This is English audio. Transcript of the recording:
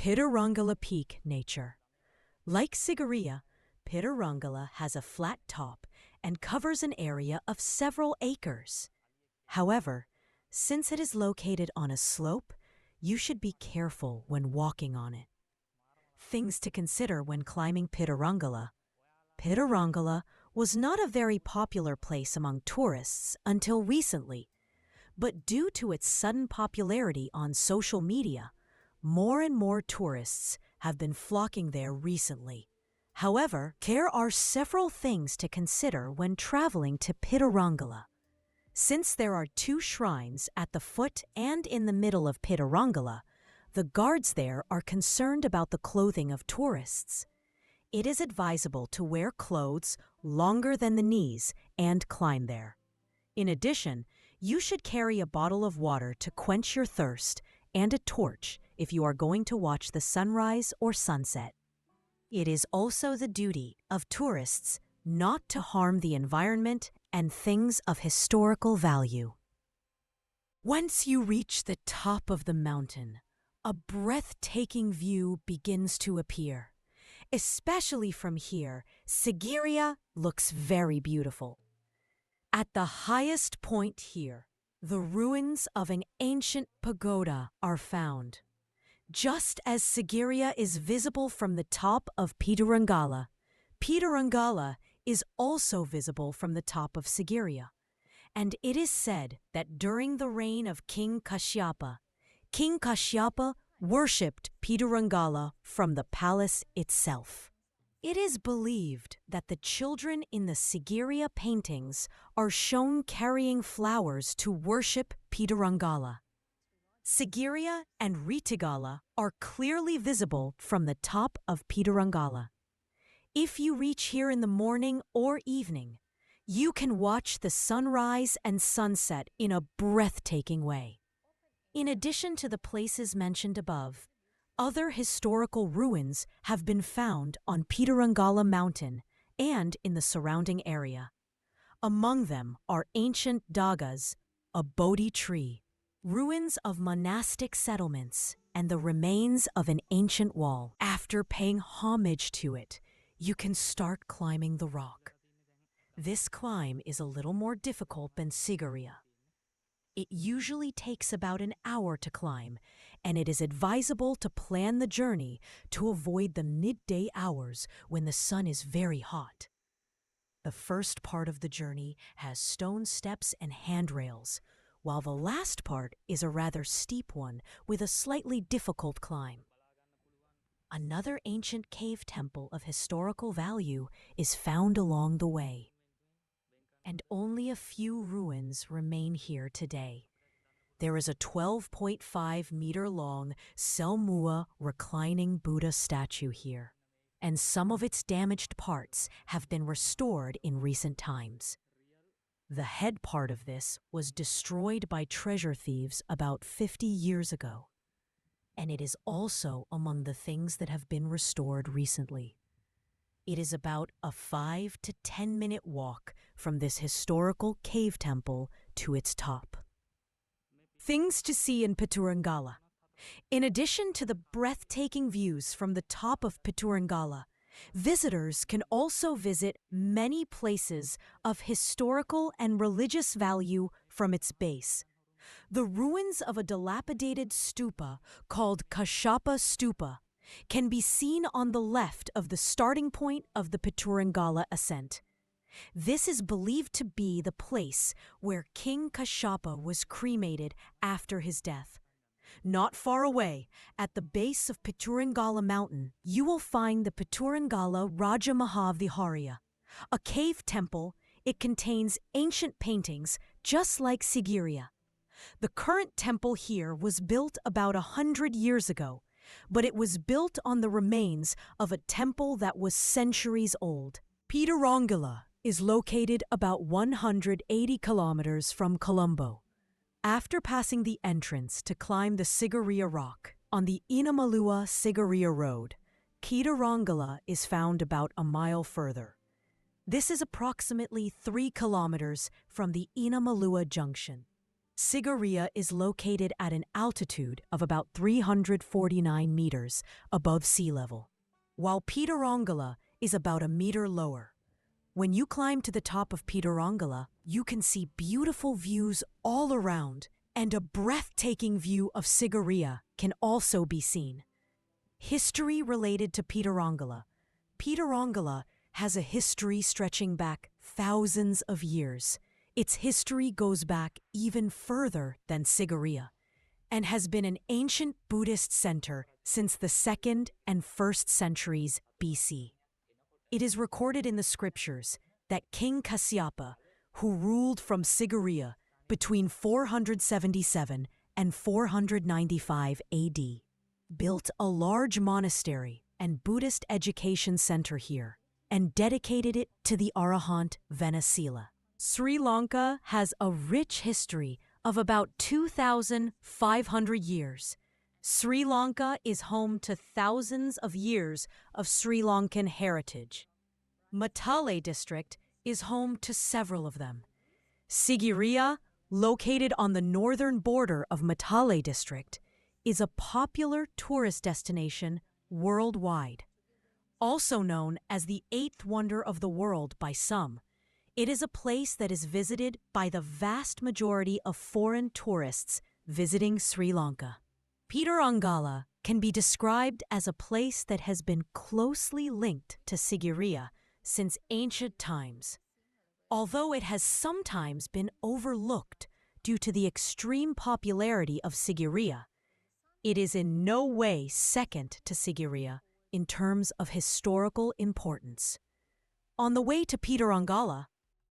Pidurangala Peak Nature. Like Sigiriya, Pidurangala has a flat top and covers an area of several acres. However, since it is located on a slope, you should be careful when walking on it. Things to consider when climbing Pidurangala. Pidurangala was not a very popular place among tourists until recently, but due to its sudden popularity on social media, more and more tourists have been flocking there recently. However, there are several things to consider when traveling to Pidurangala. Since there are two shrines at the foot and in the middle of Pidurangala, the guards there are concerned about the clothing of tourists. It is advisable to wear clothes longer than the knees and climb there. In addition, you should carry a bottle of water to quench your thirst and a torch if you are going to watch the sunrise or sunset. It is also the duty of tourists not to harm the environment and things of historical value. Once you reach the top of the mountain, a breathtaking view begins to appear. Especially from here, Sigiriya looks very beautiful. At the highest point here, the ruins of an ancient pagoda are found. Just as Sigiriya is visible from the top of Pidurangala, Pidurangala is also visible from the top of Sigiriya. And it is said that during the reign of King Kasyapa worshipped Pidurangala from the palace itself. It is believed that the children in the Sigiriya paintings are shown carrying flowers to worship Pidurangala. Sigiriya and Retigala are clearly visible from the top of Pidurangala. If you reach here in the morning or evening, you can watch the sunrise and sunset in a breathtaking way. In addition to the places mentioned above, other historical ruins have been found on Pidurangala Mountain and in the surrounding area. Among them are ancient dagas, a Bodhi tree, ruins of monastic settlements, and the remains of an ancient wall. After paying homage to it, you can start climbing the rock. This climb is a little more difficult than Sigiriya. It usually takes about an hour to climb, and it is advisable to plan the journey to avoid the midday hours when the sun is very hot. The first part of the journey has stone steps and handrails, while the last part is a rather steep one with a slightly difficult climb. Another ancient cave temple of historical value is found along the way, and only a few ruins remain here today. There is a 12.5-meter-long Selmua reclining Buddha statue here, and some of its damaged parts have been restored in recent times. The head part of this was destroyed by treasure thieves about 50 years ago, and it is also among the things that have been restored recently. It is about a 5 to 10-minute walk from this historical cave temple to its top. Things to see in Pidurangala. In addition to the breathtaking views from the top of Pidurangala, visitors can also visit many places of historical and religious value from its base. The ruins of a dilapidated stupa called Kasyapa Stupa can be seen on the left of the starting point of the Pidurangala ascent. This is believed to be the place where King Kasyapa was cremated after his death. Not far away, at the base of Pidurangala mountain, you will find the Pidurangala Raja Mahaviharya, a cave temple. It contains ancient paintings just like Sigiriya. The current temple here was built about 100 years ago, but it was built on the remains of a temple that was centuries old. Pidurangala is located about 180 kilometers from Colombo. After passing the entrance to climb the Sigiriya Rock on the Inamalua-Sigiriya Road, Pidurangala is found about a mile further. This is approximately 3 kilometers from the Inamalua Junction. Sigiriya is located at an altitude of about 349 meters above sea level, while Pidurangala is about a meter lower. When you climb to the top of Pidurangala, you can see beautiful views all around, and a breathtaking view of Sigiriya can also be seen. History related to Pidurangala. Pidurangala has a history stretching back thousands of years. Its history goes back even further than Sigiriya and has been an ancient Buddhist center since the 2nd and 1st centuries BC. It is recorded in the scriptures that King Kasyapa, who ruled from Sigiriya between 477 and 495 AD, built a large monastery and Buddhist education center here and dedicated it to the Arahant Venasila. Sri Lanka has a rich history of about 2,500 years. Sri Lanka is home to thousands of years of Sri Lankan heritage. Matale district is home to several of them. Sigiriya, located on the northern border of Matale district, is a popular tourist destination worldwide. Also known as the 8th wonder of the world by some, it is a place that is visited by the vast majority of foreign tourists visiting Sri Lanka. Pidurangala can be described as a place that has been closely linked to Sigiriya since ancient times. Although it has sometimes been overlooked due to the extreme popularity of Sigiriya, it is in no way second to Sigiriya in terms of historical importance. On the way to Pidurangala,